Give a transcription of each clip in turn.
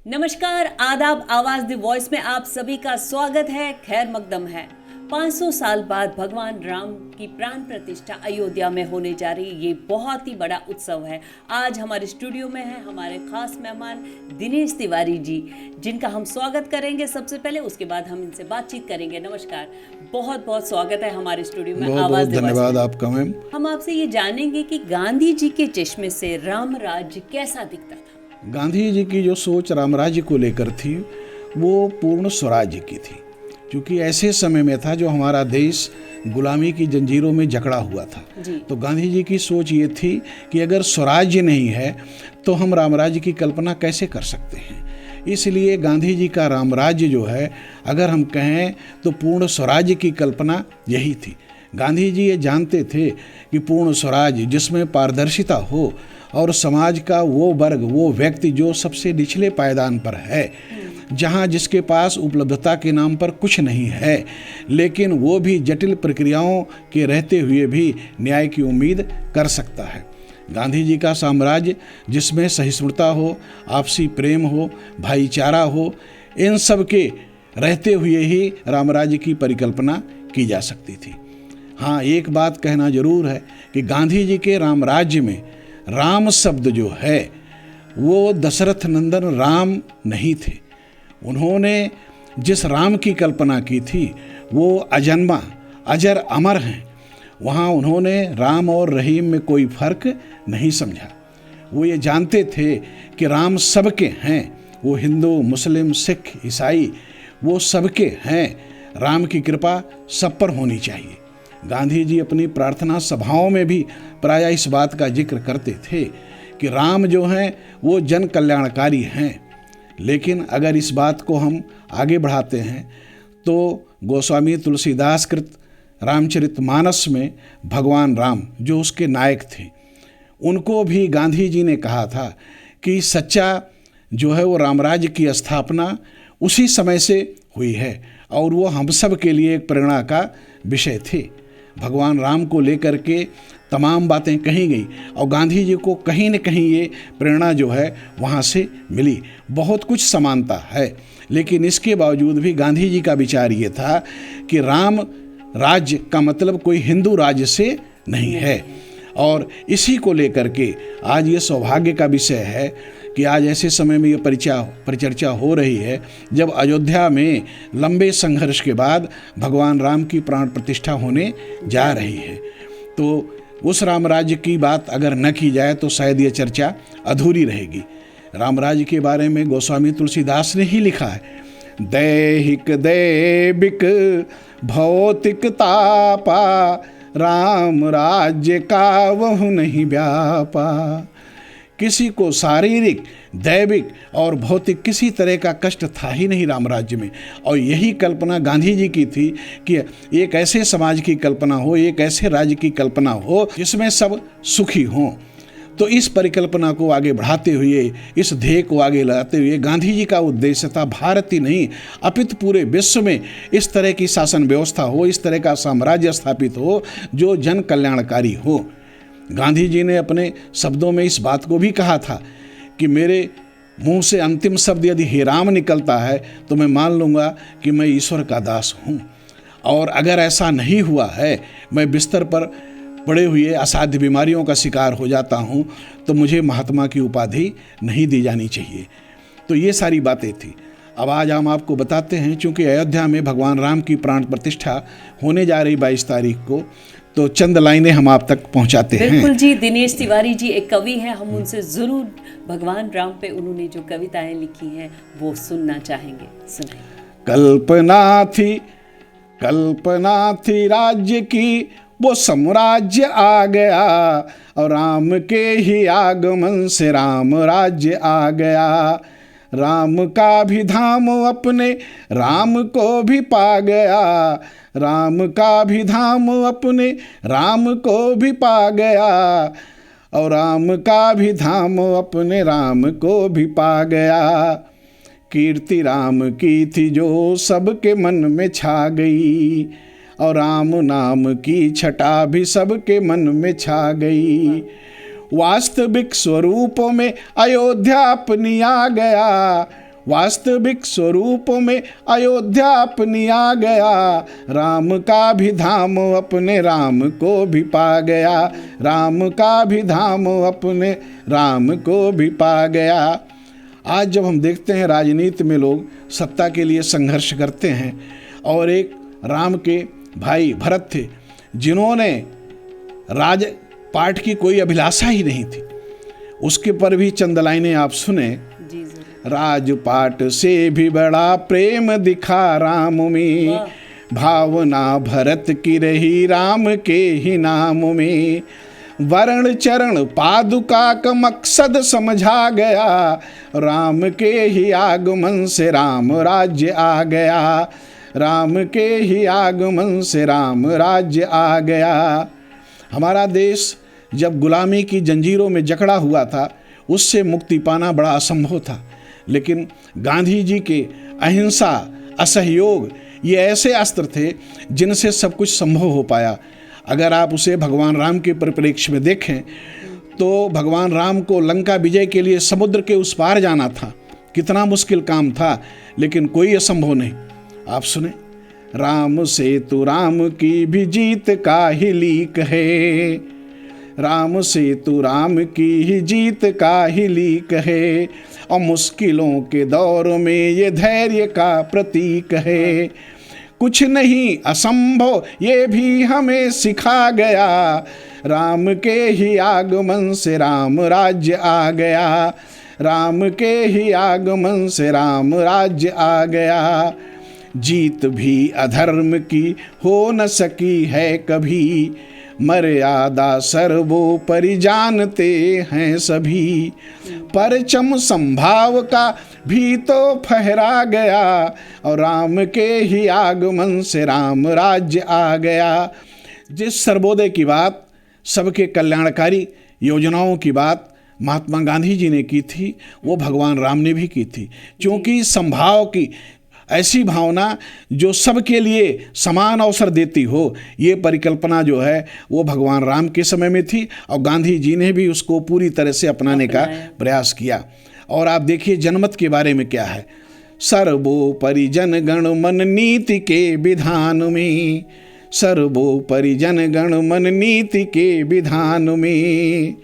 नमस्कार, आदाब। आवाज द वॉइस में आप सभी का स्वागत है। खैर मकदम है। 500 साल बाद भगवान राम की प्राण प्रतिष्ठा अयोध्या में होने जा रही ये बहुत ही बड़ा उत्सव है। आज हमारे स्टूडियो में है हमारे खास मेहमान दिनेश तिवारी जी, जिनका हम स्वागत करेंगे सबसे पहले, उसके बाद हम इनसे बातचीत करेंगे। नमस्कार, बहुत बहुत स्वागत है हमारे स्टूडियो में। बहुत बहुत धन्यवाद आपका मैम। हम आपसे ये जानेंगे कि गांधी जी के चश्मे से राम राज्य कैसा दिखता था। गांधी जी की जो सोच राम राज्य को लेकर थी वो पूर्ण स्वराज्य की थी, क्योंकि ऐसे समय में था जो हमारा देश गुलामी की जंजीरों में जकड़ा हुआ था। तो गांधी जी की सोच ये थी कि अगर स्वराज्य नहीं है तो हम राम राज्य की कल्पना कैसे कर सकते हैं। इसलिए गांधी जी का राम राज्य जो है, अगर हम कहें तो पूर्ण स्वराज्य की कल्पना यही थी। गांधी जी ये जानते थे कि पूर्ण स्वराज्य जिसमें पारदर्शिता हो और समाज का वो वर्ग, वो व्यक्ति जो सबसे निचले पायदान पर है, जहाँ जिसके पास उपलब्धता के नाम पर कुछ नहीं है, लेकिन वो भी जटिल प्रक्रियाओं के रहते हुए भी न्याय की उम्मीद कर सकता है। गांधी जी का साम्राज्य जिसमें सहिष्णुता हो, आपसी प्रेम हो, भाईचारा हो, इन सब के रहते हुए ही रामराज्य की परिकल्पना की जा सकती थी। हाँ, एक बात कहना जरूर है कि गांधी जी के रामराज्य में राम शब्द जो है वो दशरथ नंदन राम नहीं थे। उन्होंने जिस राम की कल्पना की थी वो अजन्मा, अजर, अमर हैं। वहाँ उन्होंने राम और रहीम में कोई फर्क नहीं समझा। वो ये जानते थे कि राम सबके हैं, वो हिंदू, मुस्लिम, सिख, ईसाई, वो सबके हैं। राम की कृपा सब पर होनी चाहिए। गांधी जी अपनी प्रार्थना सभाओं में भी प्रायः इस बात का जिक्र करते थे कि राम जो हैं वो जन कल्याणकारी हैं। लेकिन अगर इस बात को हम आगे बढ़ाते हैं तो गोस्वामी तुलसीदास कृत रामचरितमानस में भगवान राम जो उसके नायक थे, उनको भी गांधी जी ने कहा था कि सच्चा जो है वो रामराज्य की स्थापना उसी समय से हुई है और वो हम सब के लिए एक प्रेरणा का विषय थे। भगवान राम को लेकर के तमाम बातें कही गई और गांधी जी को कहीं न कहीं ये प्रेरणा जो है वहाँ से मिली। बहुत कुछ समानता है, लेकिन इसके बावजूद भी गांधी जी का विचार ये था कि राम राज्य का मतलब कोई हिंदू राज्य से नहीं है। और इसी को लेकर के आज ये सौभाग्य का विषय है कि आज ऐसे समय में ये परिचर्चा हो रही है जब अयोध्या में लंबे संघर्ष के बाद भगवान राम की प्राण प्रतिष्ठा होने जा रही है। तो उस राम राज्य की बात अगर न की जाए तो शायद ये चर्चा अधूरी रहेगी। राम राज्य के बारे में गोस्वामी तुलसीदास ने ही लिखा है, दैहिक दैविक भौतिक तापा, राम राज्य का वहु नहीं व्यापा। किसी को शारीरिक, दैविक और भौतिक किसी तरह का कष्ट था ही नहीं राम राज्य में। और यही कल्पना गांधी जी की थी कि एक ऐसे समाज की कल्पना हो, एक ऐसे राज्य की कल्पना हो जिसमें सब सुखी हों। तो इस परिकल्पना को आगे बढ़ाते हुए, इस ध्येय को आगे लाते हुए गांधी जी का उद्देश्य था भारत ही नहीं अपितु पूरे विश्व में इस तरह की शासन व्यवस्था हो, इस तरह का साम्राज्य स्थापित हो जो जन कल्याणकारी हो। गांधी जी ने अपने शब्दों में इस बात को भी कहा था कि मेरे मुंह से अंतिम शब्द यदि हे राम निकलता है तो मैं मान लूँगा कि मैं ईश्वर का दास हूँ, और अगर ऐसा नहीं हुआ है, मैं बिस्तर पर पड़े हुए असाध्य बीमारियों का शिकार हो जाता हूँ, तो मुझे महात्मा की उपाधि नहीं दी जानी चाहिए। तो ये सारी बातें थी। अब आज हम आपको बताते हैं, चूँकि अयोध्या में भगवान राम की प्राण प्रतिष्ठा होने जा रही 22 तारीख को, तो चंद लाइनें हम आप तक पहुंचाते हैं। बिल्कुल जी, दिनेश तिवारी जी एक कवि हैं, हम उनसे जरूर भगवान राम पे उन्होंने जो कविताएं लिखी हैं वो सुनना चाहेंगे। सुनाइए। कल्पना थी राज्य की, वो साम्राज्य आ गया, और राम के ही आगमन से राम राज्य आ गया। राम का भी धाम अपने राम को भी पा गया, राम का भी धाम अपने राम को भी पा गया, और राम का भी धाम अपने राम को भी पा गया। कीर्ति राम की थी जो सबके मन में छा गई, और राम नाम की छटा भी सबके मन में छा गई। वास्तविक स्वरूप में अयोध्या अपनी आ गया, वास्तविक स्वरूप में अयोध्या अपनी आ गया, राम का भी धाम अपने राम को भी पा गया, राम का भी धाम अपने राम को भी पा गया। आज जब हम देखते हैं राजनीति में लोग सत्ता के लिए संघर्ष करते हैं, और एक राम के भाई भरत थे जिन्होंने राजपाट की कोई अभिलाषा ही नहीं थी, उसके पर भी चंद लाइनें आप सुने। राजपाट से भी बड़ा प्रेम दिखा राम में, भावना भरत की रही राम के ही नाम में, वर्ण चरण पादुका का मकसद समझा गया, राम के ही आगमन से राम राज्य आ गया, राम के ही आगमन से राम राज्य आ गया। हमारा देश जब गुलामी की जंजीरों में जकड़ा हुआ था, उससे मुक्ति पाना बड़ा असंभव था, लेकिन गांधी जी के अहिंसा, असहयोग, ये ऐसे अस्त्र थे जिनसे सब कुछ संभव हो पाया। अगर आप उसे भगवान राम के परिप्रेक्ष्य में देखें तो भगवान राम को लंका विजय के लिए समुद्र के उस पार जाना था, कितना मुश्किल काम था, लेकिन कोई असंभव नहीं। आप सुने, राम से तो राम की भी जीत का ही लीक है, राम से तो राम की ही जीत का ही लीक है, और मुश्किलों के दौर में ये धैर्य का प्रतीक है, कुछ नहीं असंभव ये भी हमें सिखा गया, राम के ही आगमन से राम राज्य आ गया, राम के ही आगमन से राम राज्य आ गया। जीत भी अधर्म की हो न सकी है कभी, मर्यादा सर्वोपरि जानते हैं सभी, परचम संभाव का भी तो फहरा गया, और राम के ही आगमन से राम राज्य आ गया। जिस सर्वोदय की बात, सबके कल्याणकारी योजनाओं की बात महात्मा गांधी जी ने की थी, वो भगवान राम ने भी की थी, क्योंकि संभाव की ऐसी भावना जो सबके लिए समान अवसर देती हो, ये परिकल्पना जो है वो भगवान राम के समय में थी, और गांधी जी ने भी उसको पूरी तरह से अपनाने का प्रयास किया। और आप देखिए जनमत के बारे में क्या है, सर्वोपरि जन गण मन नीति के विधान में, सर्वोपरि जन गण मन नीति के विधान में,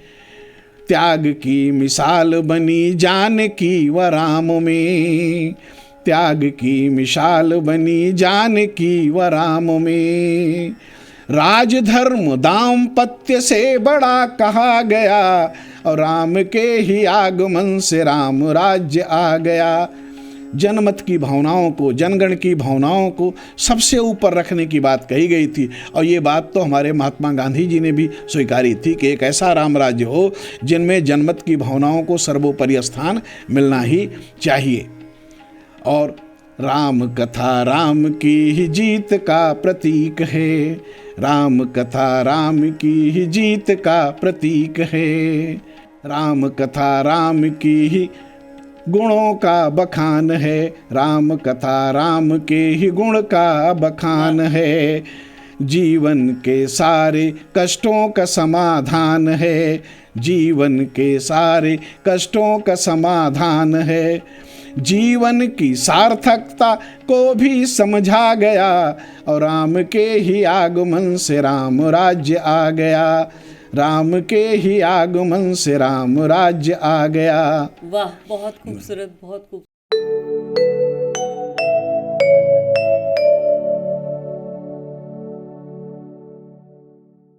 त्याग की मिसाल बनी जानकी व राम में, त्याग की मिसाल बनी जानकी व राम में, राजधर्म दाम्पत्य से बड़ा कहा गया, और राम के ही आगमन से राम राज्य आ गया। जनमत की भावनाओं को, जनगण की भावनाओं को सबसे ऊपर रखने की बात कही गई थी, और ये बात तो हमारे महात्मा गांधी जी ने भी स्वीकारी थी कि एक ऐसा राम राज्य हो जिनमें जनमत की भावनाओं को सर्वोपरि स्थान मिलना ही चाहिए। और राम कथा राम की ही जीत का प्रतीक है, राम कथा राम की ही जीत का प्रतीक है, राम कथा राम की ही गुणों का बखान है, राम कथा राम के ही गुण का बखान है, जीवन के सारे कष्टों का समाधान है, जीवन के सारे कष्टों का समाधान है, जीवन की सार्थकता को भी समझा गया, और राम के ही आगमन से राम राज्य आ गया, राम के ही आगमन से राम राज्य आ गया। वाह, बहुत खूबसूरत, बहुत खूबसूरत।